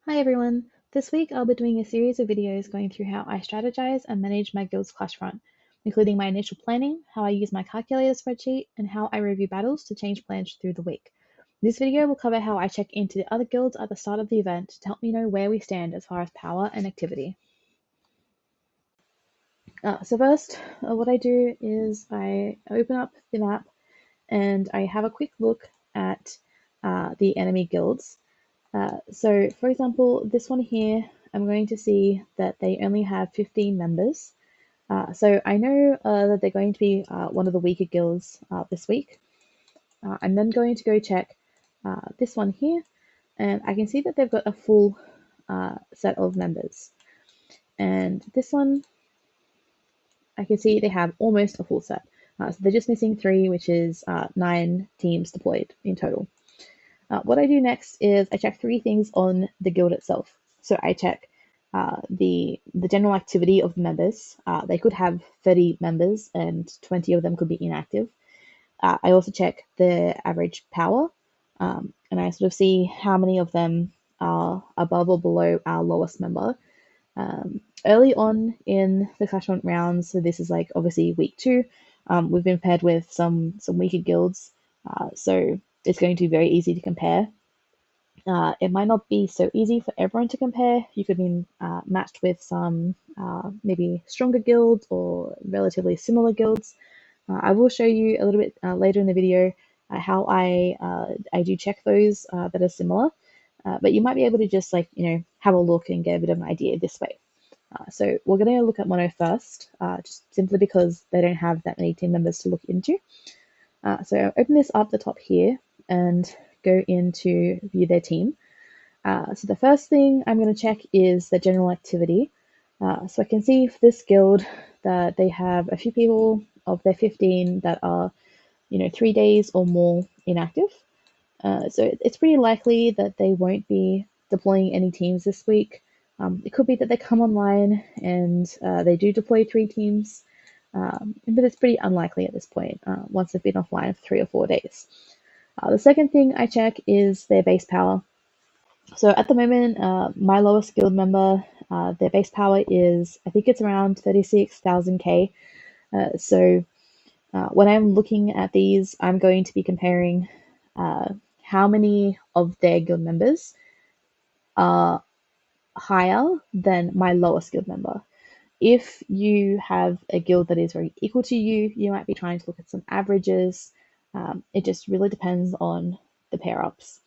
Hi everyone! This week I'll be doing a series of videos going through how I strategize and manage my guild's Clashfront, including my initial planning, how I use my calculator spreadsheet, and how I review battles to change plans through the week. This video will cover how I check into the other guilds at the start of the event to help me know where we stand as far as power and activity. So first, what I do is I open up the map and I have a quick look at the enemy guilds. So for example, this one here, I'm going to see that they only have 15 members. So I know that they're going to be one of the weaker guilds this week. I'm then going to go check this one here, and I can see that they've got a full set of members. And this one, I can see they have almost a full set. So they're just missing 3, which is 9 teams deployed in total. What I do next is I check 3 things on the guild itself. So I check the general activity of the members. They could have 30 members and 20 of them could be inactive. I also check the average power, and I sort of see how many of them are above or below our lowest member. Early on in the Clashfront rounds, so this is like obviously week 2, we've been paired with some weaker guilds, so it's going to be very easy to compare. It might not be so easy for everyone to compare. You could be matched with some maybe stronger guilds or relatively similar guilds. I will show you a little bit later in the video how I do check those that are similar. But you might be able to just have a look and get a bit of an idea this way. So we're going to look at Mono first, just simply because they don't have that many team members to look into. So I'll open this up the top here and go into view their team. So the first thing I'm going to check is the general activity. So I can see for this guild that they have a few people of their 15 that are, 3 days or more inactive. So it's pretty likely that they won't be deploying any teams this week. It could be that they come online and they do deploy 3 teams, but it's pretty unlikely at this point once they've been offline for 3 or 4 days. The second thing I check is their base power. So at the moment, my lowest guild member, their base power is, I think it's around 36,000k. So when I'm looking at these, I'm going to be comparing how many of their guild members are higher than my lowest guild member. If you have a guild that is very equal to you, you might be trying to look at some averages. It just really depends on the pair ups.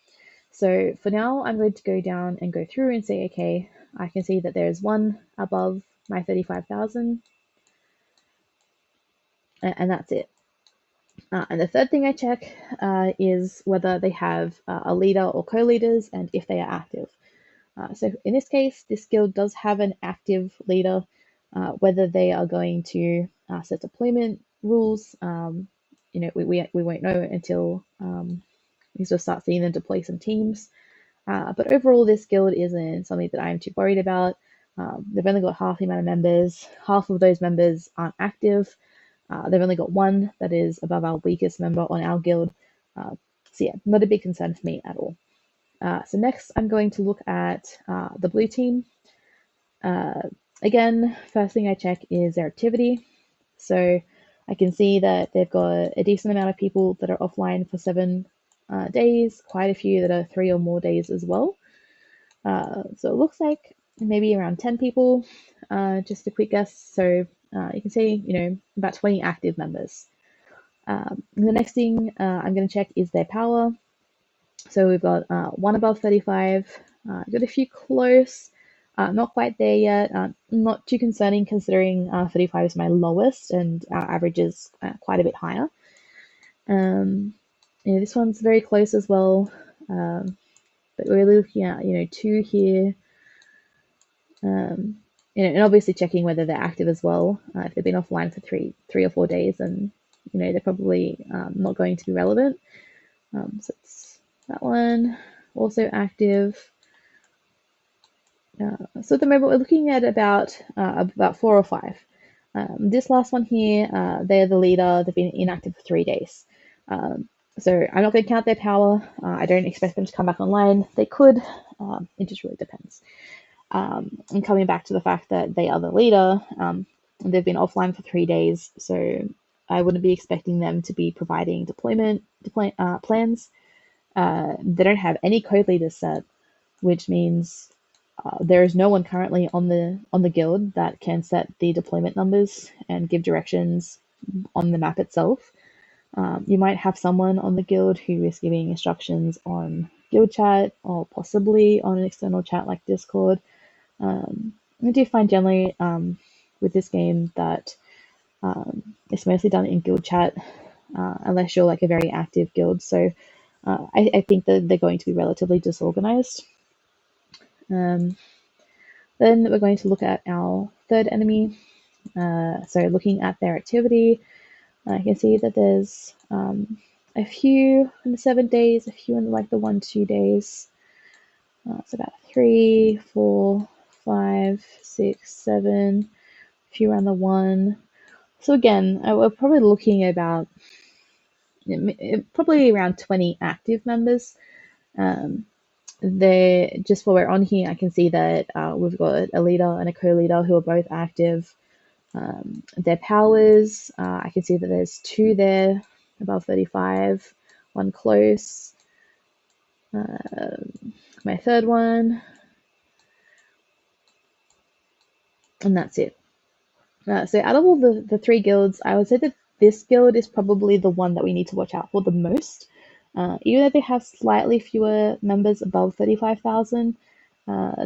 So for now, I'm going to go down and go through and say, okay, I can see that there's one above my 35,000, and that's it. And the third thing I check is whether they have a leader or co-leaders and if they are active. So in this case, this guild does have an active leader. Whether they are going to set deployment rules, we won't know until we sort of start seeing them deploy some teams. But overall, this guild isn't something that I'm too worried about. They've only got half the amount of members. Half of those members aren't active. They've only got one that is above our weakest member on our guild. So yeah, not a big concern for me at all. So next, I'm going to look at the blue team. Again, first thing I check is their activity. So I can see that they've got a decent amount of people that are offline for 7 days, quite a few that are 3 or more days as well. So it looks like maybe around 10 people, just a quick guess. So you can see, about 20 active members. The next thing I'm going to check is their power. So we've got one above 35, got a few close, not quite there yet. Not too concerning considering 35 is my lowest and our average is quite a bit higher. This one's very close as well, but we're really looking at 2 here. And obviously checking whether they're active as well. If they've been offline for 3 or 4 days, then they're probably not going to be relevant. So it's that one, also active. So at the moment we're looking at about 4 or 5. This last one here, they're the leader. They've been inactive for 3 days. So I'm not going to count their power. I don't expect them to come back online. They could. It just really depends. And coming back to the fact that they are the leader, they've been offline for 3 days, so I wouldn't be expecting them to be providing deployment plans. They don't have any code leaders set, which means there is no one currently on the guild that can set the deployment numbers and give directions on the map itself. You might have someone on the guild who is giving instructions on guild chat or possibly on an external chat like Discord. I do find generally with this game that it's mostly done in guild chat, unless you're like a very active guild. So I think that they're going to be relatively disorganized. Um, then we're going to look at our third enemy. So looking at their activity, I can see that there's a few in the 7 days, a few in like the 1-2 days. It's about 3, 4, 5, 6, 7, a few around the 1. So again, we're probably looking at about probably around 20 active members. They're just while we're on here, I can see that we've got a leader and a co-leader who are both active. Their powers, I can see that there's 2 there above 35, 1 close. My third one, and that's it. So out of all the 3 guilds, I would say that this guild is probably the one that we need to watch out for the most. Even though they have slightly fewer members above 35,000,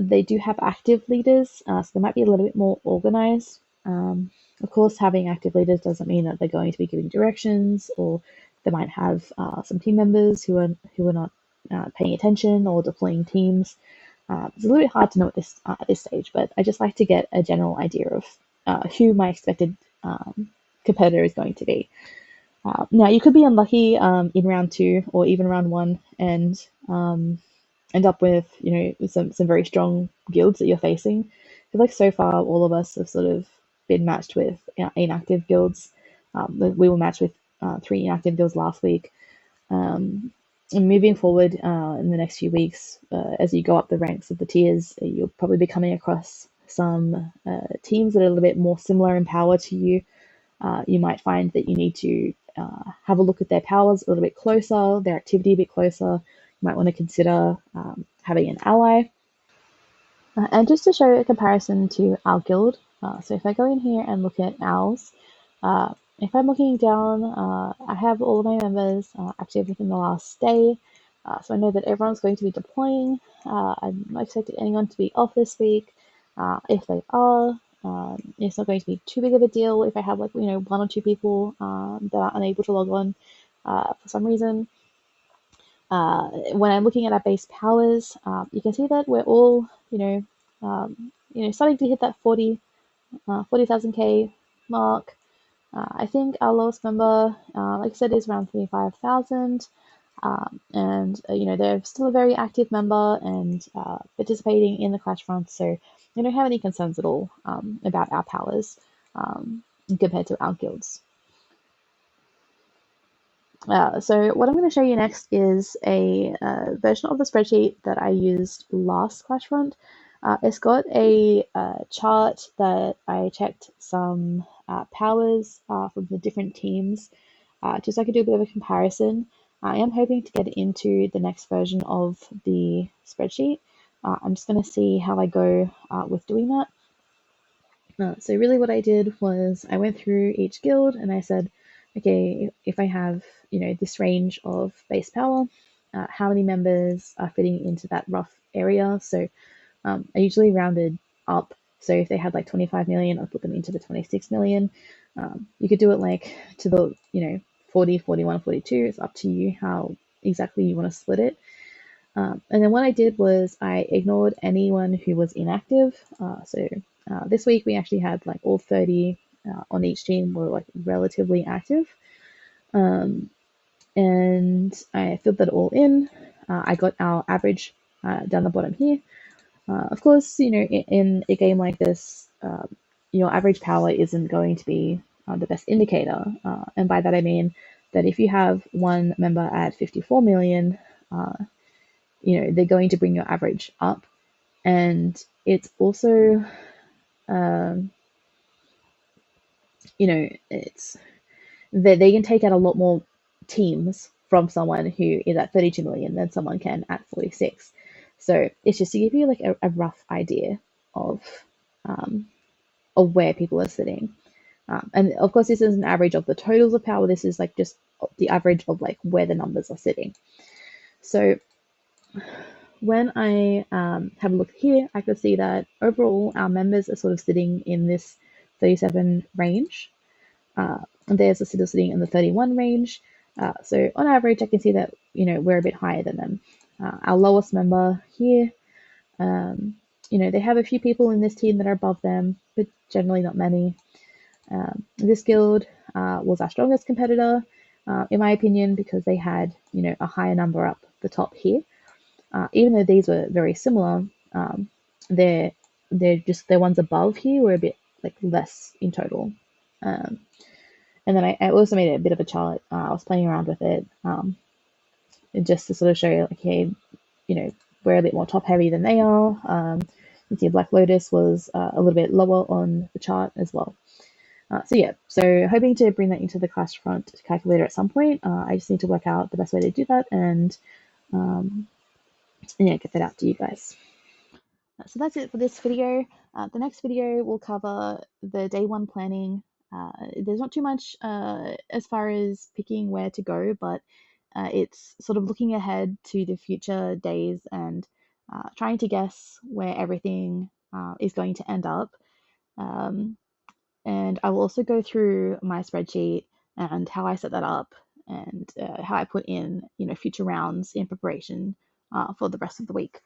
they do have active leaders, so they might be a little bit more organized. Of course, having active leaders doesn't mean that they're going to be giving directions, or they might have some team members who are not paying attention or deploying teams. It's a little bit hard to know at this stage, but I just like to get a general idea of who my expected competitor is going to be. Now, you could be unlucky in round 2 or even round 1 and end up with some very strong guilds that you're facing. I feel like so far all of us have sort of been matched with inactive guilds. We were matched with 3 inactive guilds last week. And moving forward in the next few weeks, as you go up the ranks of the tiers, you'll probably be coming across some teams that are a little bit more similar in power to you. You might find that you need to have a look at their powers a little bit closer, their activity a bit closer. You might want to consider having an ally. And just to show a comparison to our guild, so if I go in here and look at ours, if I'm looking down, I have all of my members active within the last day, so I know that everyone's going to be deploying. I'm not expecting anyone to be off this week. If they are, it's not going to be too big of a deal if I have 1 or 2 people that are unable to log on for some reason. When I'm looking at our base powers, you can see that we're all, starting to hit that 40,000 K mark. I think our lowest member, like I said, is around 35,000. And they're still a very active member and participating in the Clashfront, so I don't have any concerns at all about our powers compared to our guilds. So what I'm going to show you next is a version of the spreadsheet that I used last Clashfront. It's got a chart that I checked some powers from the different teams, just so I could do a bit of a comparison. I am hoping to get into the next version of the spreadsheet. I'm just going to see how I go with doing that. So really what I did was I went through each guild and I said, okay, if I have, this range of base power, how many members are fitting into that rough area? So I usually rounded up. So if they had 25 million, I'd put them into the 26 million. You could do it to the, 40, 41, 42. It's up to you how exactly you want to split it. And then what I did was I ignored anyone who was inactive. So this week we actually had all 30 on each team were relatively active. And I filled that all in. I got our average down the bottom here. Of course, in a game like this, your average power isn't going to be the best indicator. And by that I mean that if you have one member at 54 million, they're going to bring your average up. And it's also, um, it's they can take out a lot more teams from someone who is at 32 million than someone can at 46. So it's just to give you like a rough idea of um, where people are sitting. And of course, this is an average of the totals of power. This is like just the average of like where the numbers are sitting. So when I have a look here, I can see that overall our members are sort of sitting in this 37 range. And theirs are still sitting in the 31 range. So on average, I can see that we're a bit higher than them. Our lowest member here, they have a few people in this team that are above them, but generally not many. This guild was our strongest competitor, in my opinion, because they had a higher number up the top here. Even though these were very similar, their ones above here were a bit like less in total. And then I also made a bit of a chart. I was playing around with it, just to sort of show you, like, hey, we're a bit more top heavy than they are. You see, Black Lotus was a little bit lower on the chart as well. So hoping to bring that into the Clashfront calculator at some point. I just need to work out the best way to do that and get that out to you guys. So that's it for this video. The next video will cover the day one planning. There's not too much as far as picking where to go, but it's sort of looking ahead to the future days and trying to guess where everything is going to end up. And I will also go through my spreadsheet and how I set that up and how I put in future rounds in preparation for the rest of the week.